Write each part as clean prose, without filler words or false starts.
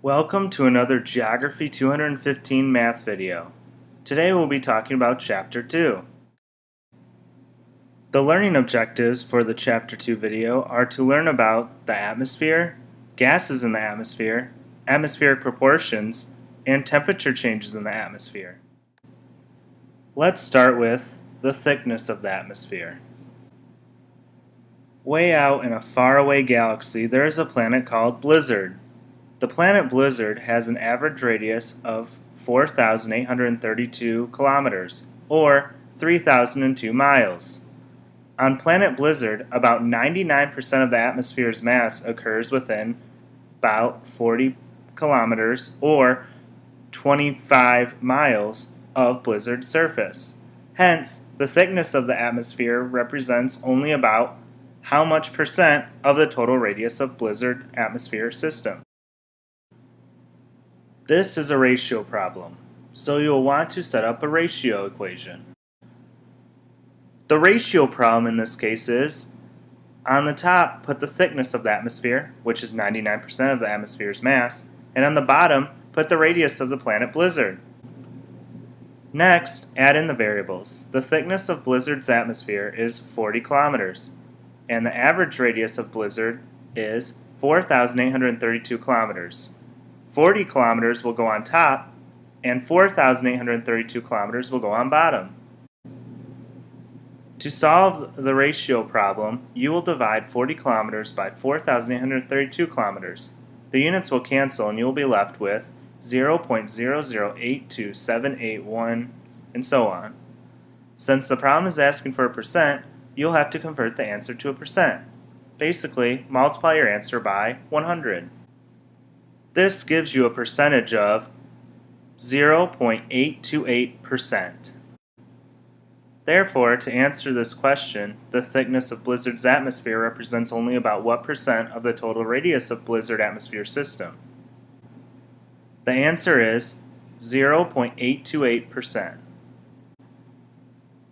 Welcome to another Geography 215 math video. Today we'll be talking about Chapter 2. The learning objectives for the Chapter 2 video are to learn about the atmosphere, gases in the atmosphere, atmospheric proportions, and temperature changes in the atmosphere. Let's start with the thickness of the atmosphere. Way out in a faraway galaxy there is a planet called Blizzard. The planet Blizzard has an average radius of 4,832 kilometers, or 3,002 miles. On planet Blizzard, about 99% of the atmosphere's mass occurs within about 40 kilometers, or 25 miles of Blizzard's surface. Hence, the thickness of the atmosphere represents only about how much percent of the total radius of Blizzard atmosphere system. This is a ratio problem, so you'll want to set up a ratio equation. The ratio problem in this case is, on the top put the thickness of the atmosphere, which is 99% of the atmosphere's mass, and on the bottom put the radius of the planet Blizzard. Next, add in the variables. The thickness of Blizzard's atmosphere is 40 kilometers, and the average radius of Blizzard is 4,832 kilometers. 40 kilometers will go on top, and 4,832 kilometers will go on bottom. To solve the ratio problem, you will divide 40 kilometers by 4,832 kilometers. The units will cancel and you will be left with 0.0082781 and so on. Since the problem is asking for a percent, you'll have to convert the answer to a percent. Basically, multiply your answer by 100. This gives you a percentage of 0.828%. Therefore, to answer this question, the thickness of Blizzard's atmosphere represents only about what percent of the total radius of Blizzard atmosphere system? The answer is 0.828%.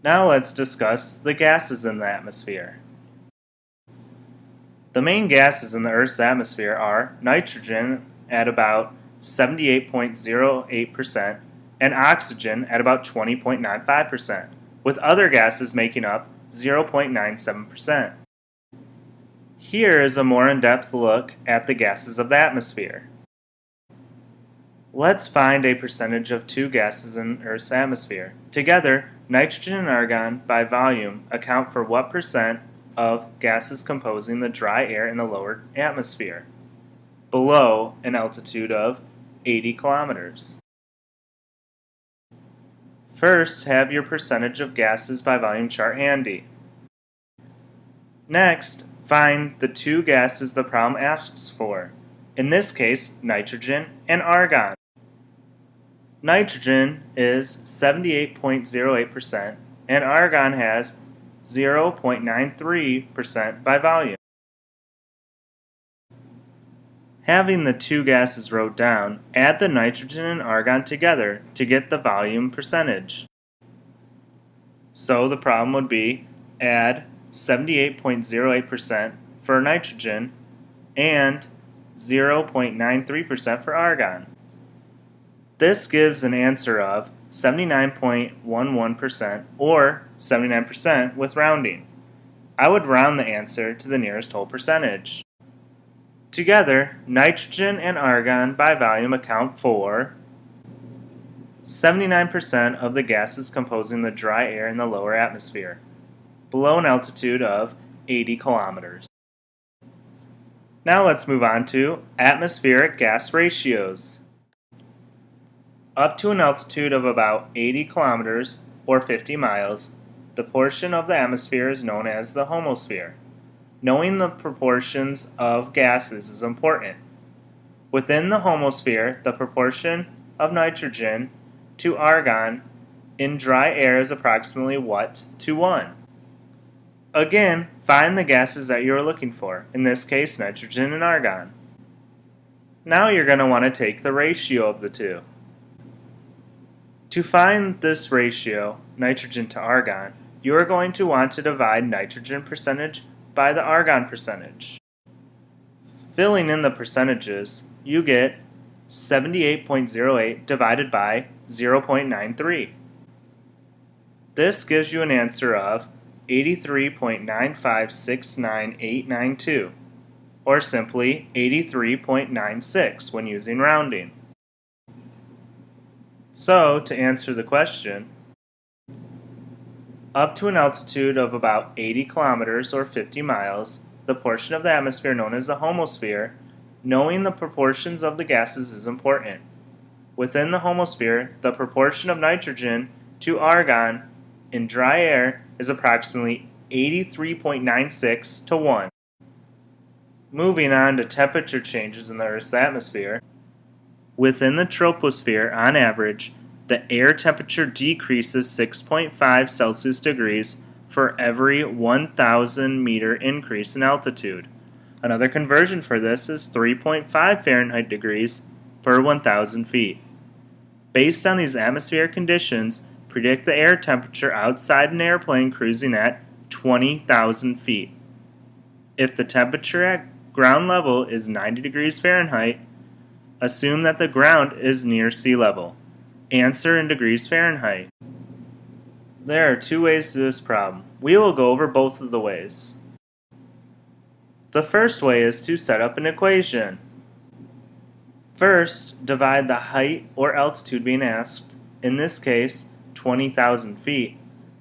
Now let's discuss the gases in the atmosphere. The main gases in the Earth's atmosphere are nitrogen at about 78.08% and oxygen at about 20.95%, with other gases making up 0.97%. Here is a more in-depth look at the gases of the atmosphere. Let's find a percentage of two gases in Earth's atmosphere. Together, nitrogen and argon by volume account for what percent of gases composing the dry air in the lower atmosphere, below an altitude of 80 kilometers. First, have your percentage of gases by volume chart handy. Next, find the two gases the problem asks for. In this case, nitrogen and argon. Nitrogen is 78.08% and argon has 0.93% by volume. Having the two gases wrote down, add the nitrogen and argon together to get the volume percentage. So the problem would be add 78.08% for nitrogen and 0.93% for argon. This gives an answer of 79.11% or 79% with rounding. I would round the answer to the nearest whole percentage. Together, nitrogen and argon by volume account for 79% of the gases composing the dry air in the lower atmosphere, below an altitude of 80 kilometers. Now let's move on to atmospheric gas ratios. Up to an altitude of about 80 kilometers or 50 miles, the portion of the atmosphere is known as the homosphere. Knowing the proportions of gases is important. Within the homosphere, the proportion of nitrogen to argon in dry air is approximately what to 1? Again, find the gases that you are looking for, in this case nitrogen and argon. Now you're going to want to take the ratio of the two. To find this ratio, nitrogen to argon, you are going to want to divide nitrogen percentage by the argon percentage. Filling in the percentages, you get 78.08 divided by 0.93. This gives you an answer of 83.9569892, or simply 83.96 when using rounding. So, to answer the question, up to an altitude of about 80 kilometers or 50 miles, the portion of the atmosphere known as the homosphere, knowing the proportions of the gases is important. Within the homosphere, the proportion of nitrogen to argon in dry air is approximately 83.96 to 1. Moving on to temperature changes in the Earth's atmosphere, within the troposphere, on average, the air temperature decreases 6.5 Celsius degrees for every 1,000 meter increase in altitude. Another conversion for this is 3.5 Fahrenheit degrees per 1,000 feet. Based on these atmospheric conditions, predict the air temperature outside an airplane cruising at 20,000 feet. If the temperature at ground level is 90 degrees Fahrenheit, assume that the ground is near sea level. Answer in degrees Fahrenheit. There are two ways to this problem. We will go over both of the ways. The first way is to set up an equation. First, divide the height or altitude being asked, in this case 20,000 feet,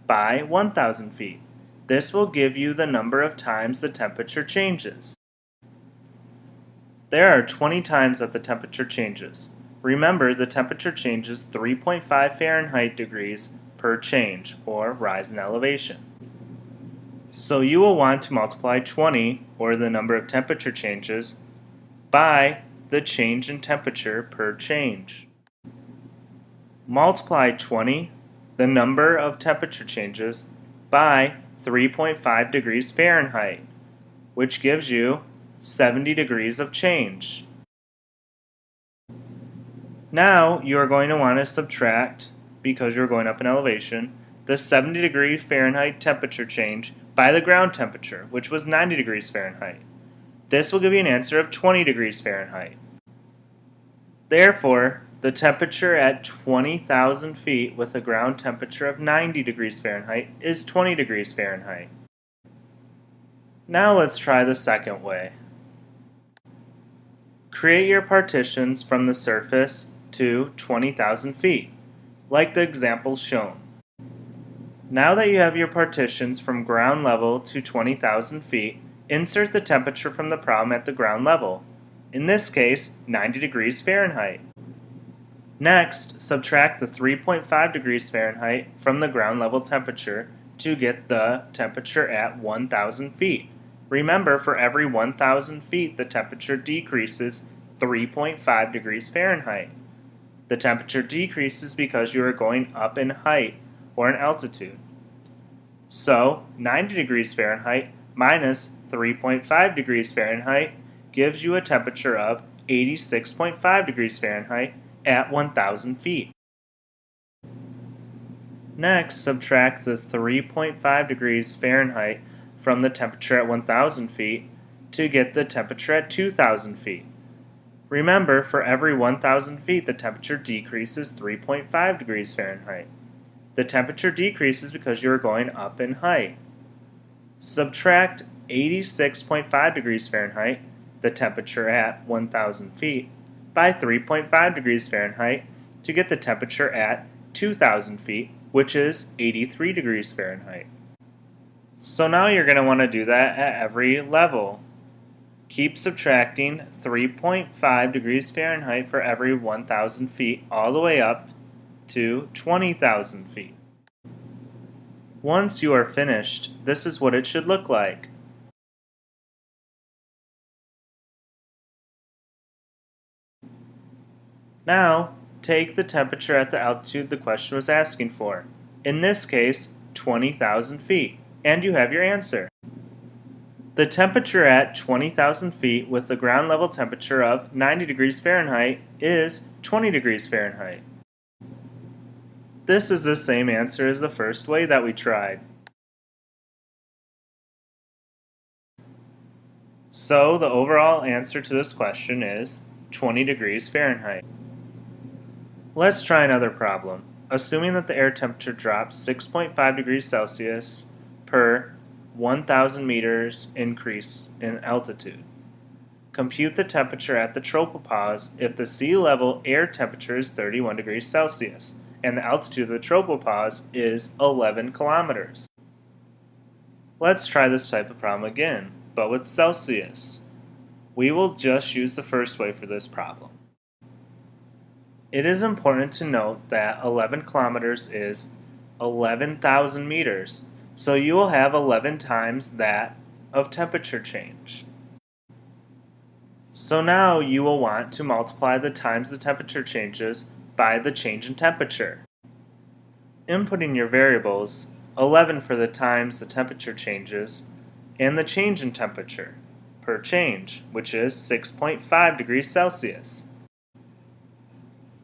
by 1,000 feet. This will give you the number of times the temperature changes. There are 20 times that the temperature changes. Remember, the temperature changes 3.5 Fahrenheit degrees per change, or rise in elevation. So you will want to multiply 20, or the number of temperature changes, by the change in temperature per change. Multiply 20, the number of temperature changes, by 3.5 degrees Fahrenheit, which gives you 70 degrees of change. Now you are going to want to subtract, because you're going up in elevation, the 70 degree Fahrenheit temperature change by the ground temperature, which was 90 degrees Fahrenheit. This will give you an answer of 20 degrees Fahrenheit. Therefore, the temperature at 20,000 feet with a ground temperature of 90 degrees Fahrenheit is 20 degrees Fahrenheit. Now let's try the second way. Create your partitions from the surface to 20,000 feet, like the example shown. Now that you have your partitions from ground level to 20,000 feet, insert the temperature from the problem at the ground level, in this case 90 degrees Fahrenheit. Next, subtract the 3.5 degrees Fahrenheit from the ground level temperature to get the temperature at 1,000 feet. Remember, for every 1,000 feet, the temperature decreases 3.5 degrees Fahrenheit. The temperature decreases because you are going up in height or in altitude. So, 90 degrees Fahrenheit minus 3.5 degrees Fahrenheit gives you a temperature of 86.5 degrees Fahrenheit at 1,000 feet. Next, subtract the 3.5 degrees Fahrenheit from the temperature at 1,000 feet to get the temperature at 2,000 feet. Remember, for every 1,000 feet, the temperature decreases 3.5 degrees Fahrenheit. The temperature decreases because you are going up in height. Subtract 86.5 degrees Fahrenheit, the temperature at 1,000 feet, by 3.5 degrees Fahrenheit to get the temperature at 2,000 feet, which is 83 degrees Fahrenheit. So now you're going to want to do that at every level. Keep subtracting 3.5 degrees Fahrenheit for every 1,000 feet all the way up to 20,000 feet. Once you are finished, this is what it should look like. Now, take the temperature at the altitude the question was asking for. In this case, 20,000 feet, and you have your answer. The temperature at 20,000 feet with a ground level temperature of 90 degrees Fahrenheit is 20 degrees Fahrenheit. This is the same answer as the first way that we tried. So the overall answer to this question is 20 degrees Fahrenheit. Let's try another problem. Assuming that the air temperature drops 6.5 degrees Celsius per 1,000 meters increase in altitude. Compute the temperature at the tropopause if the sea level air temperature is 31 degrees Celsius and the altitude of the tropopause is 11 kilometers. Let's try this type of problem again, but with Celsius. We will just use the first way for this problem. It is important to note that 11 kilometers is 11,000 meters, so you will have 11 times that of temperature change. So now you will want to multiply the times the temperature changes by the change in temperature. Inputting your variables, 11 for the times the temperature changes, and the change in temperature per change, which is 6.5 degrees Celsius.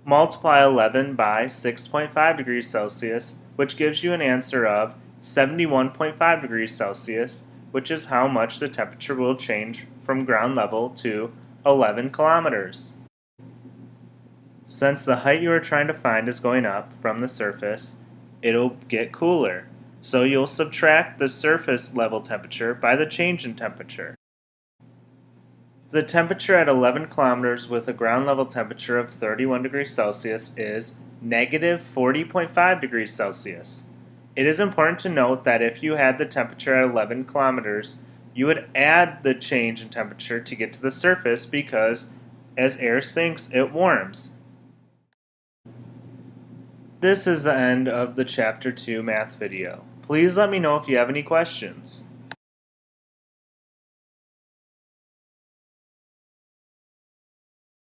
Multiply 11 by 6.5 degrees Celsius, which gives you an answer of 71.5 degrees Celsius, which is how much the temperature will change from ground level to 11 kilometers. Since the height you are trying to find is going up from the surface, it'll get cooler. So you'll subtract the surface level temperature by the change in temperature. The temperature at 11 kilometers with a ground level temperature of 31 degrees Celsius is negative 40.5 degrees Celsius. It is important to note that if you had the temperature at 11 kilometers, you would add the change in temperature to get to the surface because as air sinks, it warms. This is the end of the Chapter 2 math video. Please let me know if you have any questions.